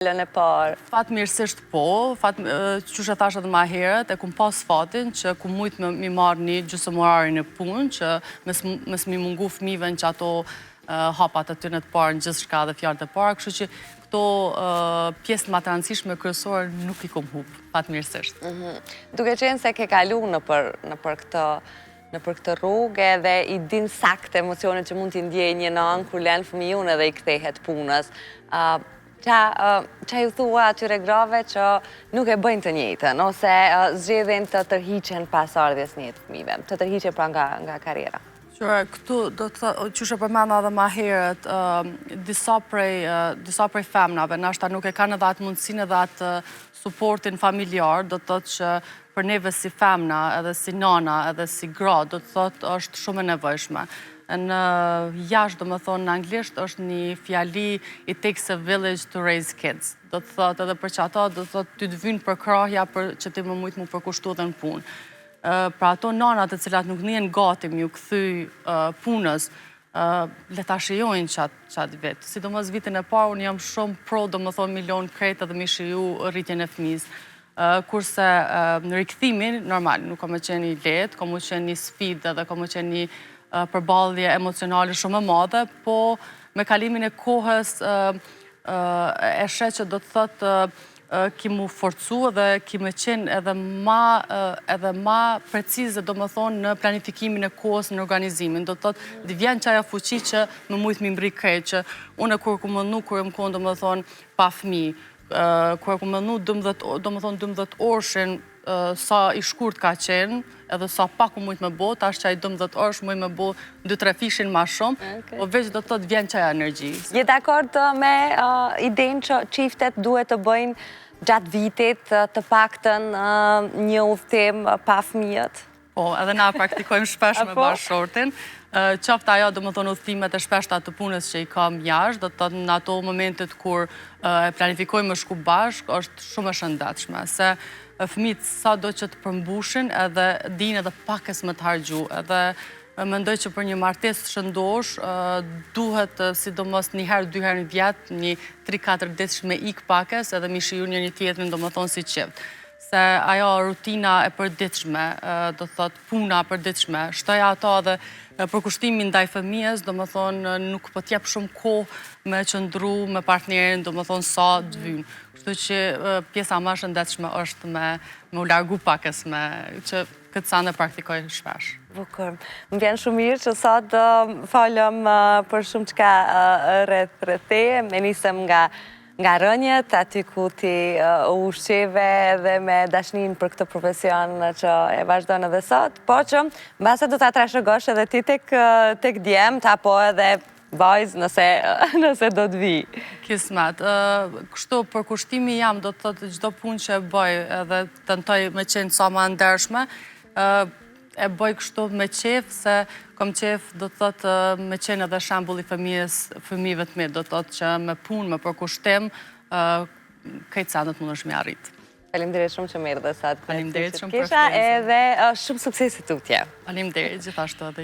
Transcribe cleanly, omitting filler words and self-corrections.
Në parë. Fatmirësisht po, qyshe thash edhe ma herët, e kum pas fatin që kum mujt me marrë një gjysmëorari në punë, që mes mi mungu fëmijëve që ato hapat aty në të parë në gjithë shka dhe fjalët e parë, kështu që këto pjesë më të rëndësishme kryesore nuk i kum hup, fatmirësisht. Duke qenë se ke kalu në për këtë rrugë dhe i din sakt emocionet që mund t'i ndjej një nën kur len fëmijën edhe i kthehet punës. Qa ju thua atyre grave që nuk e bëjnë të njëjtën, ose zgjedhin të tërhiqen pas ardhjes një të fëmijëve, të tërhiqen pra nga karriera? Këtu do të qyshe përmenda edhe ma herët, disa prej femnave, nashta nuk e kanë edhe atë mundësinë edhe atë suportin familjar, do të thotë që për neve si femna, edhe si nana, edhe si gra, do të thotë është shumë e nevojshme. Në jashtë, do më thonë, në anglisht, është një fjali "It takes a village to raise kids". Do të thotë edhe për që ata, do të thotë ty të vynë për krahja për që ti më mujtë mu përkushtu dhe në punë. Pra ato nanat e cilat nuk njën gati mi u këthy punës, le ta shijojnë qatë vetë. Sidomos vitin e parë, unë jam shumë pro, do më thonë, milion krejtë edhe mi shiju rritjen e fëmijës. Kurse në rikthimin, normal, nuk ka me qenë i letë, ka mu qenë një sfidë edhe ka mu qenë një përballje emocionale shumë e madhe, po me kalimin e kohës e sheh që do të thotë ki mu forcu dhe ki me qenë edhe ma precize, do më thonë, në planifikimin e kohës, në organizimin. Do të thotë, dhe vjen qaja fuqi që më mujtë mi mbri krejt, që une kur ku mënu, kur e më konë, do më thonë, pa fëmijë, kur e ku mënu, do më thonë, 12 orëshin, sa i shkurt ka qenë, edhe sa pak u mujtë me bo, tash që a i 12 orësh mujtë me bo 2-3 fishin ma shumë, o veç do të thotë vjen qaja energji. Je dakord me idenë që qiftet duhet të bëjnë gjatë vitit të paktën një udhëtim pa fëmijët? Po, edhe na praktikojmë shpesh me bashkëshortin. Qoftë ajo, do më thonë, udhëtimet e shpeshta të punës që i kam jashtë, do të thotë në ato momentet kur e planifikojmë shku bashkë, është shumë e shëndetshme, se fëmijët sa do që të përmbushin edhe din edhe pakes më të hargju, edhe mendoj që për një martesë të shëndosh, duhet sidomos një herë, 2 herë në vjetë, një 3-4 ditësh me ik pakes, edhe mi shiju një tjetrin, do më thonë, si qift. Se ajo rutina e përditshme, do të thotë puna përditshme, shtoja ato edhe përkushtimin ndaj fëmijës, do më thonë, nuk po t'jep shumë kohë me qëndru me partnerin, do më thonë, sa të vynë. Kështu që pjesa ma shëndetshme është me u largu pakes me që këtë sa në praktikoj shpesh. Bukur. Më vjen shumë mirë që sot falëm për shumë qka rreth te, me nisëm nga rënjët, aty ku ti ushqive dhe me dashnin për këtë profesion që e vazhdojnë edhe sot, po që mbase do t'a trashëgosh edhe ti tek djemt, apo edhe vajzë nëse do të vi. Kismet. Kështu për kushtimi jam, do të thotë gjdo punë që e bëj edhe tentoj me qenë sa ma ndershme, e bëj kështu me qef, se kom qef, do të thotë, me qenë edhe shembulli fëmijëve të mirë, do të thotë që me punë, me përkushtim, këtë sanët mund është me arritë. Faleminderit shumë që më erdhe sot. Faleminderit shumë për ftesën. Edhe shumë suksesi tutje. Faleminderit gjithashtu edhe.